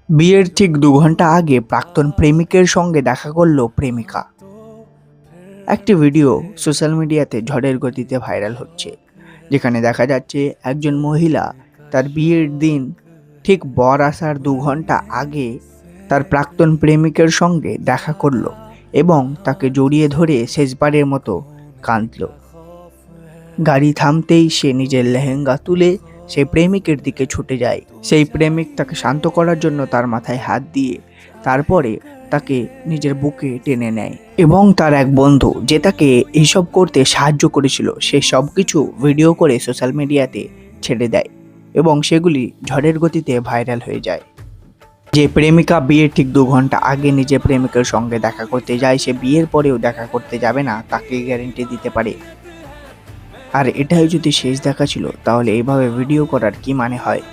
বিয়ের ঠিক 2 ঘন্টা আগে প্রাক্তন প্রেমিকের সঙ্গে দেখা করল প্রেমিকা। একটি ভিডিও সোশ্যাল মিডিয়াতে ঝড়ের গতিতে ভাইরাল হচ্ছে, যেখানে দেখা যাচ্ছে একজন মহিলা তার বিয়ের দিন ঠিক বর আসার 2 ঘন্টা আগে তার প্রাক্তন প্রেমিকের সঙ্গে দেখা করলো এবং তাকে জড়িয়ে ধরে শেষবারের মতো কাঁদল। গাড়ি থামতেই সে নিজের লেহেঙ্গা তুলে সেই প্রেমিকের দিকে ছুটে যায়। সেই প্রেমিক তাকে শান্ত করার জন্য তার মাথায় হাত দিয়ে তারপরে তাকে নিজের বুকে টেনে নেয় এবং তার এক বন্ধু যে তাকে এইসব করতে সাহায্য করেছিল সে সব কিছু ভিডিও করে সোশ্যাল মিডিয়াতে ছেড়ে দেয় এবং সেগুলি ঝড়ের গতিতে ভাইরাল হয়ে যায়। যে প্রেমিকা বিয়ের ঠিক 2 ঘন্টা আগে নিজের প্রেমিকের সঙ্গে দেখা করতে যায়, সে বিয়ের পরেও দেখা করতে যাবে না, তাকে গ্যারেন্টি দিতে পারে। আর এটাই যদি শেষ দেখা ছিল, তাহলে এইভাবে ভিডিও করার কি মানে হয়?